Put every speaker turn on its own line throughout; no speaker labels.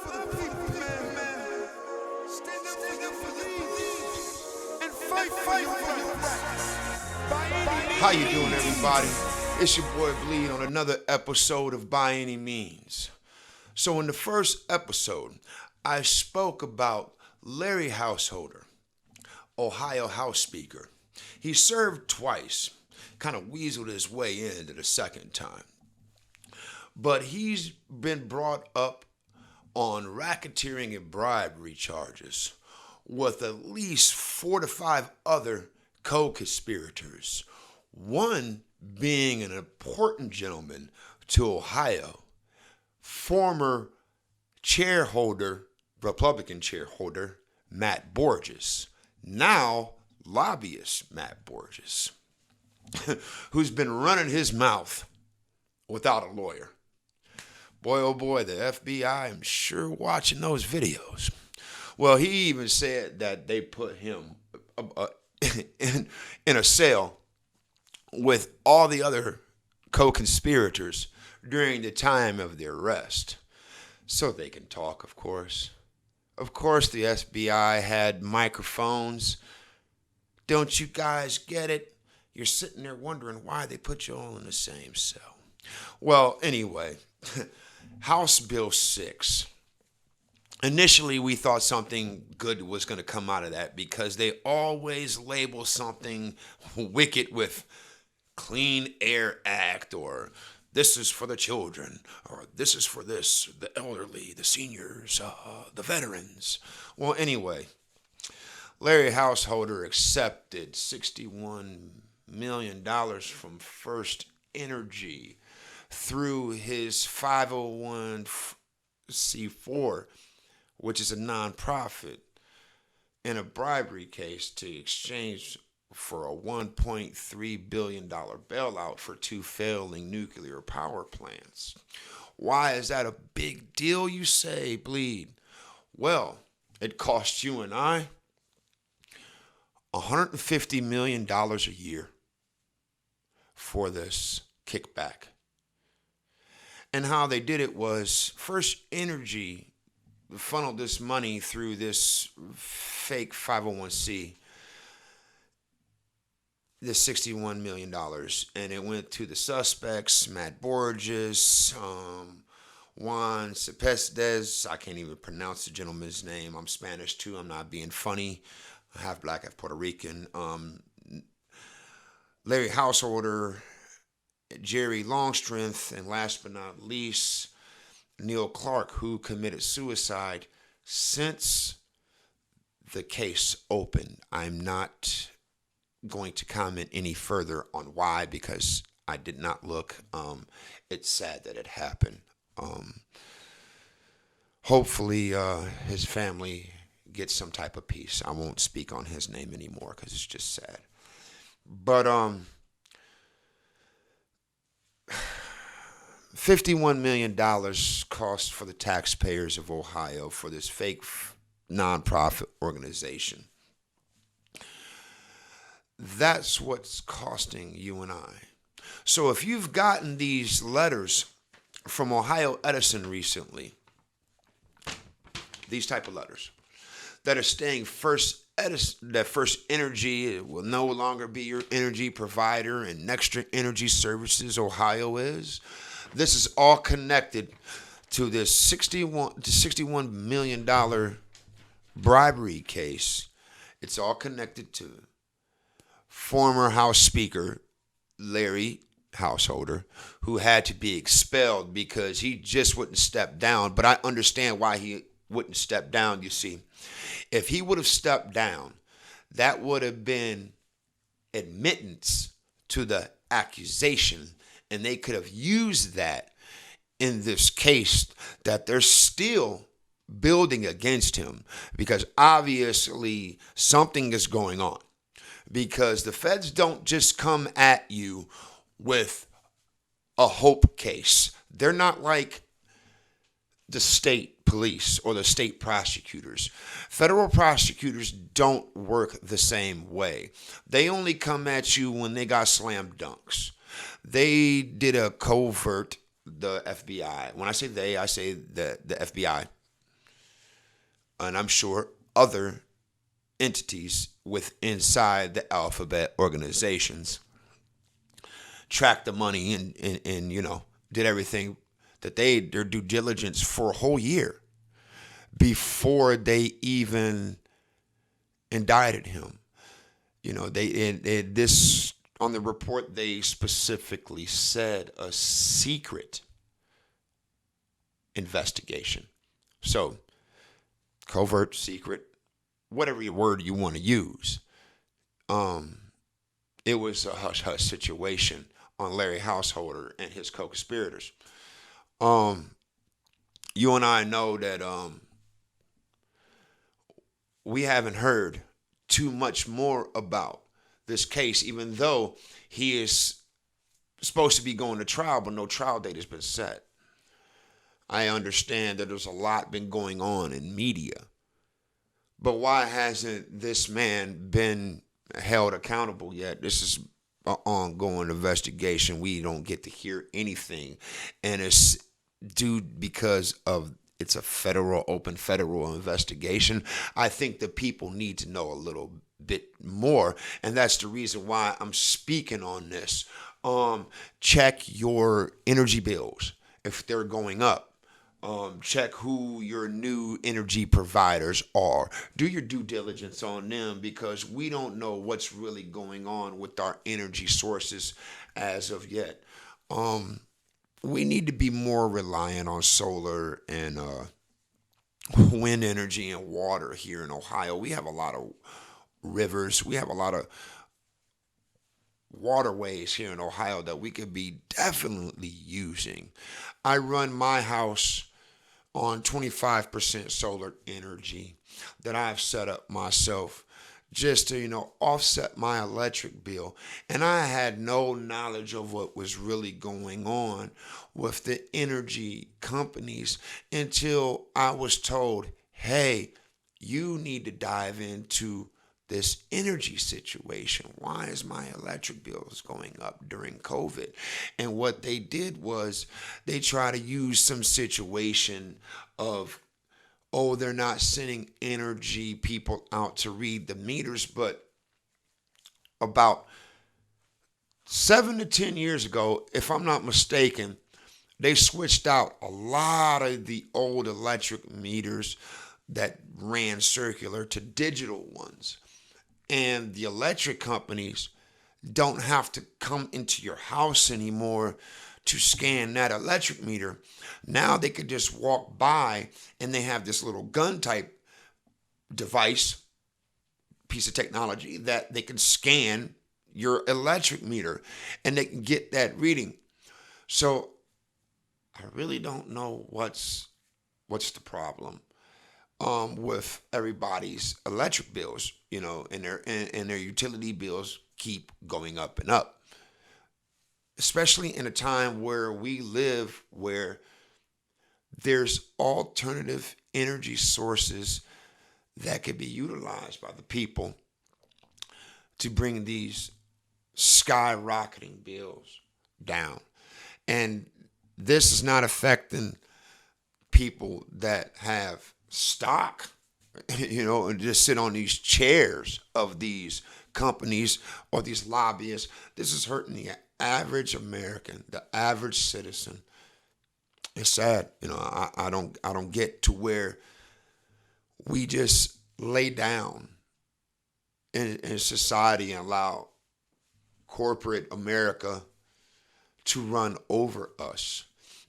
for the people, man. Stand up for the lead and fight your rights. How you doing, everybody? It's your boy Bleed on another episode of By Any Means. So in the first episode, I spoke about Larry Householder, Ohio House Speaker. He served twice, kind of weaseled his way into the second time. But he's been brought up on racketeering and bribery charges with at least 4 to 5 other co-conspirators. One being an important gentleman to Ohio, former Republican chairholder, Matt Borges. Now, lobbyist Matt Borges, who's been running his mouth without a lawyer. Boy, oh boy, the FBI, I'm sure watching those videos. Well, he even said that they put him in a cell with all the other co-conspirators during the time of their arrest. So they can talk, of course. Of course, the FBI had microphones. Don't you guys get it? You're sitting there wondering why they put you all in the same cell. Well, anyway, House Bill 6. Initially, we thought something good was going to come out of that because they always label something wicked with Clean Air Act, or this is for the children, or this is for this, the elderly, the seniors, the veterans. Well, anyway, Larry Householder accepted $61 million from First Energy through his 501c4, which is a nonprofit, in a bribery case to exchange for a $1.3 billion bailout for 2 failing nuclear power plants. Why is that a big deal, you say, Bleed? Well, it cost you and I $150 million a year for this kickback. And how they did it was First Energy funneled this money through this fake 501c, this $61 million, and it went to the suspects, Matt Borges, Juan Cepesdes. I can't even pronounce the gentleman's name. I'm Spanish too. I'm not being funny. Half black, half Puerto Rican. Larry Householder, Jerry Longstrength, and last but not least, Neil Clark, who committed suicide since the case opened. I'm not going to comment any further on why, because I did not look. It's sad that it happened. Hopefully his family gets some type of peace. I won't speak on his name anymore because it's just sad. But $51 million cost for the taxpayers of Ohio for this fake nonprofit organization. That's what's costing you and I. So if you've gotten these letters from Ohio Edison recently, these type of letters that are saying that First Energy will no longer be your energy provider and Extra Energy Services Ohio is, this is all connected to this $61 million bribery case. It's all connected to former House Speaker Larry Householder, who had to be expelled because he just wouldn't step down. But I understand why he wouldn't step down, you see. If he would have stepped down, that would have been admittance to the accusation, and they could have used that in this case that they're still building against him, because obviously something is going on. Because the feds don't just come at you with a hope case. They're not like the state police or the state prosecutors. Federal prosecutors don't work the same way. They only come at you when they got slam dunks. They did a covert, the FBI. When I say they, I say the FBI. and I'm sure other entities with inside the alphabet organizations tracked the money and did everything that their due diligence for a whole year before they even indicted him. This on the report they specifically said a secret investigation. So covert, secret, whatever word you want to use. Um, it was a hush hush situation on Larry Householder and his co-conspirators. Um, you and I know that we haven't heard too much more about this case, even though he is supposed to be going to trial, but no trial date has been set. I understand that there's a lot been going on in media, but why hasn't this man been held accountable yet? This is an ongoing investigation. We don't get to hear anything, and it's due because of it's a open federal investigation. I think the people need to know a little bit more, and that's the reason why I'm speaking on this. Check your energy bills if they're going up. Check who your new energy providers are. Do your due diligence on them because we don't know what's really going on with our energy sources as of yet. We need to be more reliant on solar and wind energy and water here in Ohio. We have a lot of rivers. We have a lot of waterways here in Ohio that we could be definitely using. I run my house on 25% solar energy that I've set up myself just to, offset my electric bill. And I had no knowledge of what was really going on with the energy companies until I was told, hey, you need to dive into this energy situation. Why is my electric bills going up during COVID? And what they did was they try to use some situation of, oh, they're not sending energy people out to read the meters, but about 7 to 10 years ago, if I'm not mistaken, they switched out a lot of the old electric meters that ran circular to digital ones. And the electric companies don't have to come into your house anymore to scan that electric meter. Now they could just walk by and they have this little gun type device, piece of technology that they can scan your electric meter and they can get that reading. So I really don't know what's the problem with everybody's electric bills, and their utility bills keep going up and up, especially in a time where we live, where there's alternative energy sources that could be utilized by the people to bring these skyrocketing bills down. And this is not affecting people that have stock, and just sit on these chairs of these companies or these lobbyists. This is hurting the average American, the average citizen. It's sad. I don't get to where we just lay down in society and allow corporate America to run over us.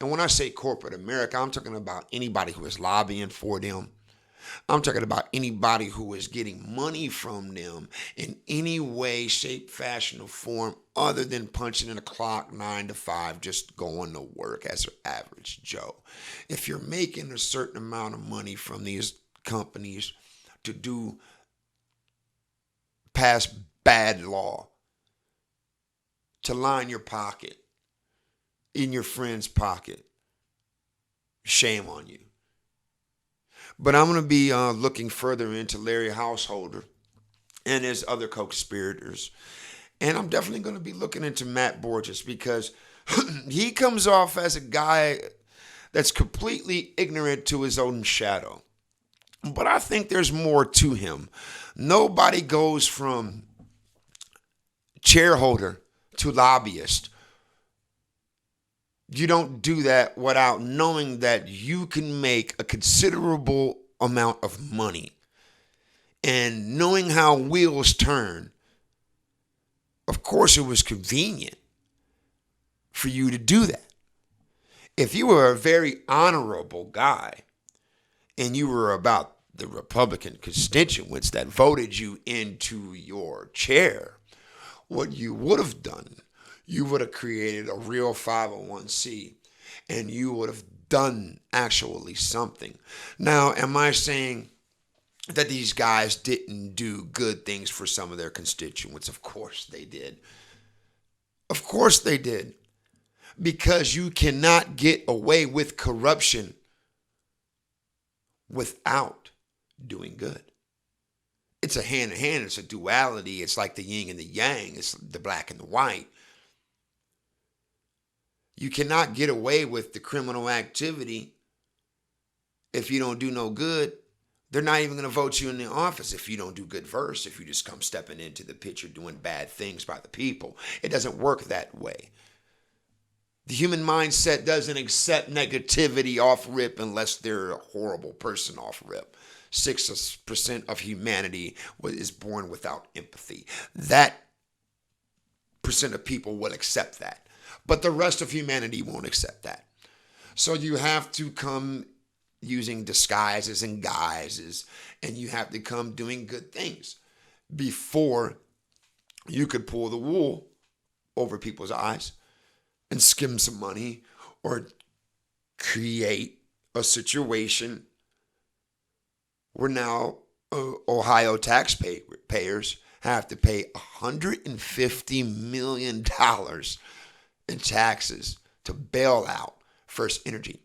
And when I say corporate America, I'm talking about anybody who is lobbying for them. I'm talking about anybody who is getting money from them in any way, shape, fashion, or form other than punching in a clock 9 to 5, just going to work as an average Joe. If you're making a certain amount of money from these companies to do pass bad law, to line your pocket, in your friend's pocket, shame on you. But I'm going to be looking further into Larry Householder and his other co-conspirators. And I'm definitely going to be looking into Matt Borges because he comes off as a guy that's completely ignorant to his own shadow. But I think there's more to him. Nobody goes from chairholder to lobbyist. You don't do that without knowing that you can make a considerable amount of money. And knowing how wheels turn, of course, it was convenient for you to do that. If you were a very honorable guy and you were about the Republican constituents that voted you into your chair, what you would have done, you would have created a real 501c and you would have done actually something. Now, am I saying that these guys didn't do good things for some of their constituents? Of course they did. Of course they did. Because you cannot get away with corruption without doing good. It's a hand in hand. It's a duality. It's like the yin and the yang. It's the black and the white. You cannot get away with the criminal activity if you don't do no good. They're not even going to vote you in the office if you don't do good first, if you just come stepping into the picture doing bad things by the people. It doesn't work that way. The human mindset doesn't accept negativity off rip unless they're a horrible person off rip. 6% of humanity is born without empathy. That percent of people will accept that. But the rest of humanity won't accept that. So you have to come using disguises and guises, and you have to come doing good things before you could pull the wool over people's eyes and skim some money or create a situation where now Ohio taxpayers have to pay $150 million in taxes to bail out First Energy.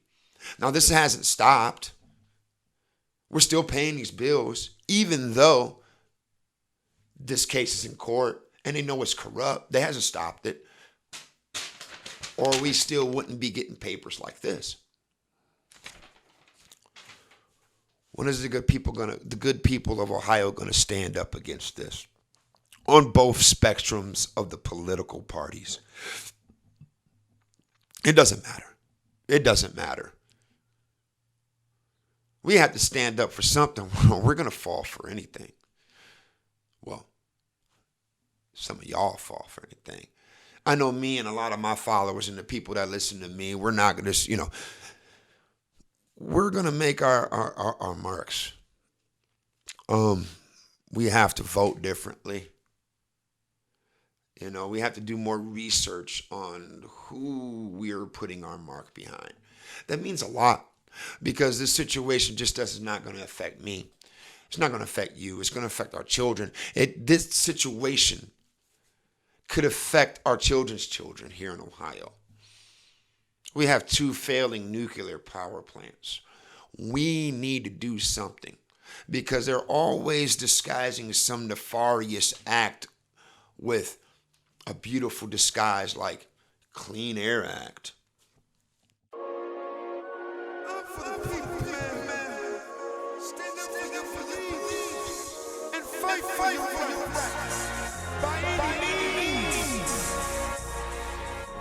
Now, this hasn't stopped. We're still paying these bills, even though this case is in court and they know it's corrupt. They hasn't stopped it. Or we still wouldn't be getting papers like this. When is the good people of Ohio gonna stand up against this? On both spectrums of the political parties. It doesn't matter. It doesn't matter. We have to stand up for something. We're gonna fall for anything. Well, some of y'all fall for anything. I know me and a lot of my followers and the people that listen to me, we're not going to, we're going to make our marks. We have to vote differently. We have to do more research on who we're putting our mark behind. That means a lot because this situation just is not going to affect me. It's not going to affect you. It's going to affect our children. This situation could affect our children's children here in Ohio. We have 2 failing nuclear power plants. We need to do something because they're always disguising some nefarious act with a beautiful disguise like Clean Air Act. Up for the people, man. Stand up for these and fight for your rights.